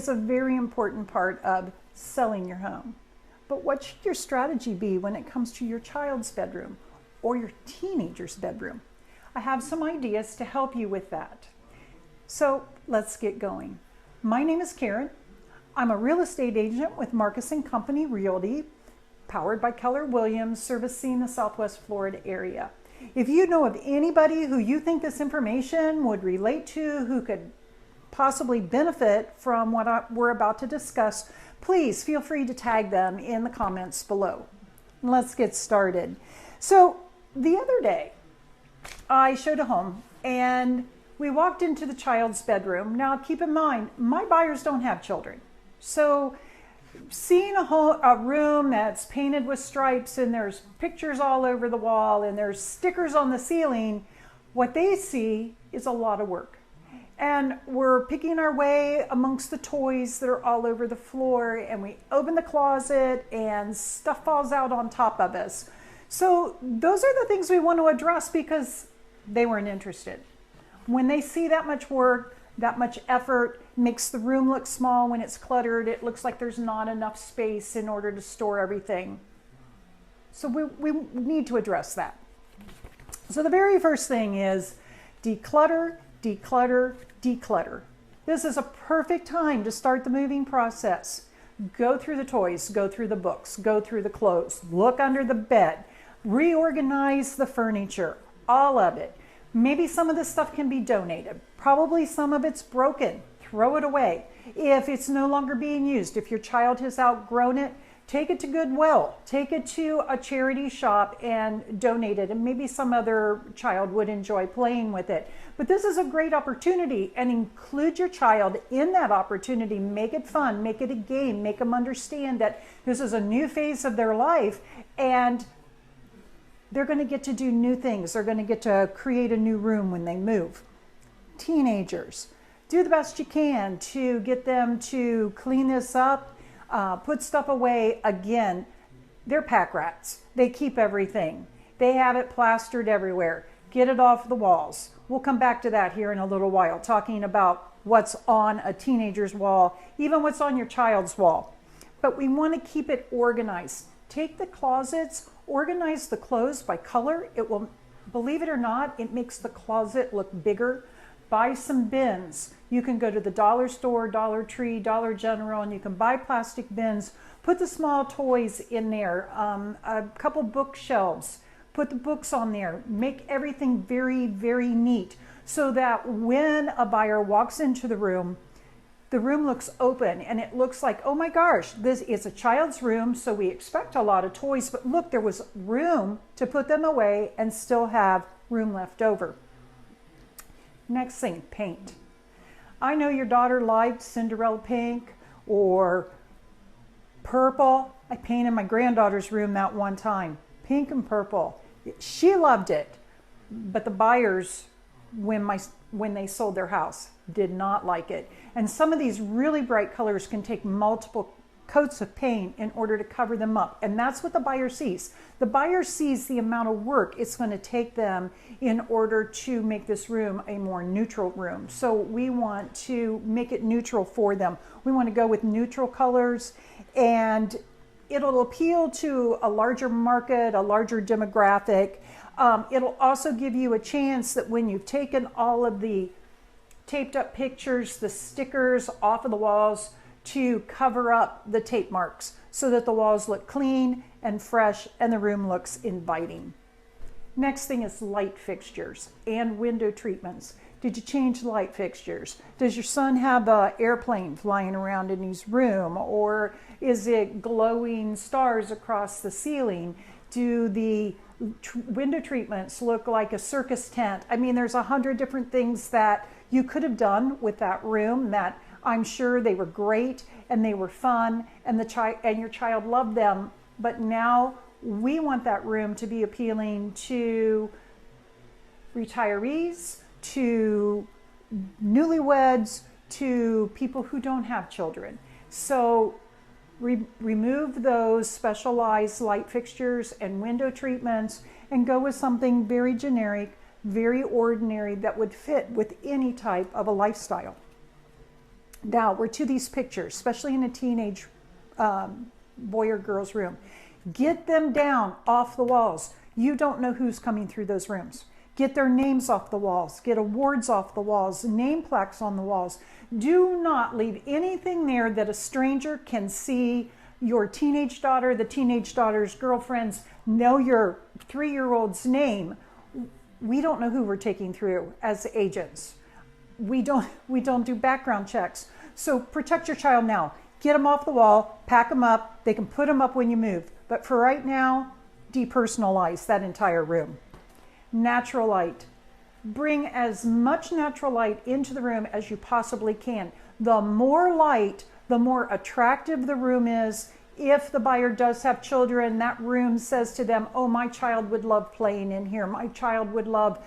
is a very important part of selling your home. But what should your strategy be when it comes to your child's bedroom or your teenager's bedroom? I have some ideas to help you with that. So let's get going. My name is Karen. I'm a real estate agent with Marcus & Company Realty, powered by Keller Williams, servicing the Southwest Florida area. If you know of anybody who you think this information would relate to, who could possibly benefit from what we're about to discuss, please feel free to tag them in the comments below. Let's get started. So the other day, I showed a home and we walked into the child's bedroom. Now keep in mind, my buyers don't have children. So seeing a room that's painted with stripes and there's pictures all over the wall and there's stickers on the ceiling, what they see is a lot of work. And we're picking our way amongst the toys that are all over the floor, and we open the closet and stuff falls out on top of us. So those are the things we want to address because they weren't interested. When they see that much work, that much effort, makes the room look small when it's cluttered, it looks like there's not enough space in order to store everything. So we need to address that. So the very first thing is declutter, declutter, declutter. This is a perfect time to start the moving process. Go through the toys, go through the books, go through the clothes, look under the bed, reorganize the furniture, all of it. Maybe some of this stuff can be donated. Probably some of it's broken. Throw it away. If it's no longer being used, if your child has outgrown it, take it to Goodwill. Take it to a charity shop and donate it. And maybe some other child would enjoy playing with it. But this is a great opportunity, and include your child in that opportunity. Make it fun, make it a game, make them understand that this is a new phase of their life and they're going to get to do new things. They're going to get to create a new room when they move. Teenagers, do the best you can to get them to clean this up, put stuff away. Again, they're pack rats. They keep everything. They have it plastered everywhere. Get it off the walls. We'll come back to that here in a little while, talking about what's on a teenager's wall, even what's on your child's wall. But we want to keep it organized. Take the closets, organize the clothes by color. It will, believe it or not, it makes the closet look bigger. Buy some bins. You can go to the dollar store, Dollar Tree, Dollar General, and you can buy plastic bins. Put the small toys in there, a couple bookshelves. Put the books on there. Make everything very, very neat so that when a buyer walks into the room looks open and it looks like, oh my gosh, this is a child's room, so we expect a lot of toys, but look, there was room to put them away and still have room left over. Next thing, paint. I know your daughter liked Cinderella pink or purple. I painted my granddaughter's room that one time, pink and purple. She loved it, but the buyers, when they sold their house, did not like it. And some of these really bright colors can take multiple coats of paint in order to cover them up. And that's what the buyer sees. The buyer sees the amount of work it's going to take them in order to make this room a more neutral room. So we want to make it neutral for them. We want to go with neutral colors, and it'll appeal to a larger market, a larger demographic. It'll also give you a chance that when you've taken all of the taped up pictures, the stickers off of the walls, to cover up the tape marks so that the walls look clean and fresh and the room looks inviting. Next thing is light fixtures and window treatments. Did you change light fixtures? Does your son have an airplane flying around in his room, or is it glowing stars across the ceiling? Do the window treatments look like a circus tent? I mean, there's 100 different things that you could have done with that room that I'm sure they were great and they were fun and your child loved them. But now we want that room to be appealing to retirees, to newlyweds, to people who don't have children. So remove those specialized light fixtures and window treatments and go with something very generic, very ordinary that would fit with any type of a lifestyle. Now we're to these pictures, especially in a teenage boy or girl's room. Get them down off the walls. You don't know who's coming through those rooms. Get their names off the walls. Get awards off the walls, name plaques on the walls. Do not leave anything there that a stranger can see. Your teenage daughter, the teenage daughter's girlfriends know your 3-year-old's name. We don't know who we're taking through as agents. We don't do background checks. So protect your child now. Get them off the wall, pack them up. They can put them up when you move. But for right now, depersonalize that entire room. Natural light. Bring as much natural light into the room as you possibly can. The more light, the more attractive the room is. If the buyer does have children, that room says to them, oh, my child would love playing in here. My child would love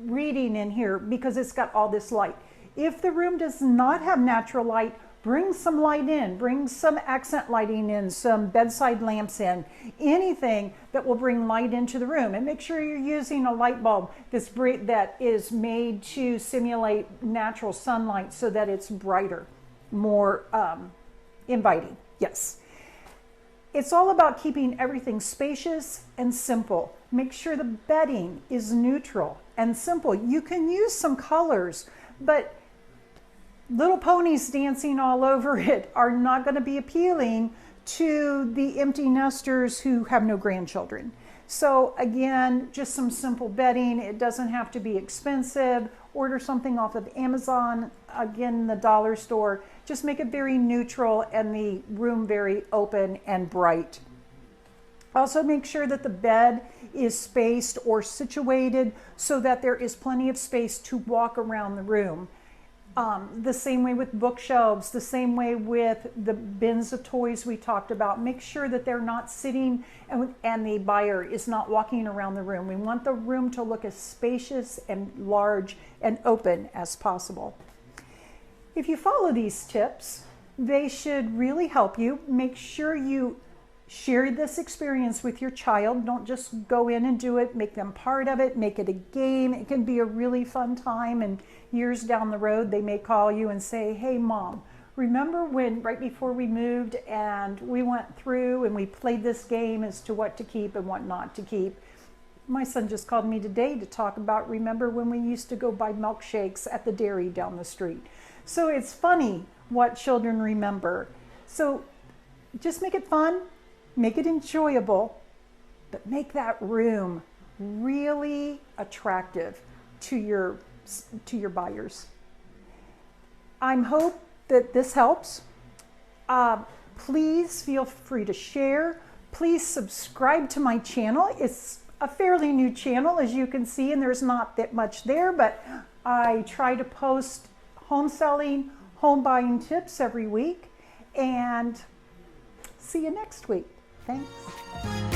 reading in here because it's got all this light. If the room does not have natural light, bring some light in, bring some accent lighting in, some bedside lamps in, anything that will bring light into the room. And make sure you're using a light bulb that is made to simulate natural sunlight so that it's brighter, more inviting. Yes. It's all about keeping everything spacious and simple. Make sure the bedding is neutral and simple. You can use some colors, but little ponies dancing all over it are not going to be appealing to the empty nesters who have no grandchildren. So again, just some simple bedding. It doesn't have to be expensive. Order something off of Amazon, again, the dollar store. Just make it very neutral and the room very open and bright. Also make sure that the bed is spaced or situated so that there is plenty of space to walk around the room. The same way with bookshelves, the same way with the bins of toys we talked about. Make sure that they're not sitting and the buyer is not walking around the room. We want the room to look as spacious and large and open as possible. If you follow these tips, they should really help you. Make sure you share this experience with your child. Don't just go in and do it. Make them part of it. Make it a game. It can be a really fun time, and years down the road they may call you and say, hey mom, remember when right before we moved and we went through and we played this game as to what to keep and what not to keep. My son just called me today to talk about, remember when we used to go buy milkshakes at the dairy down the street. So it's funny what children remember. So just make it fun. Make it enjoyable, but make that room really attractive to your buyers. I hope that this helps. Please feel free to share. Please subscribe to my channel. It's a fairly new channel, as you can see, and there's not that much there, but I try to post home selling, home buying tips every week, and see you next week. Thanks.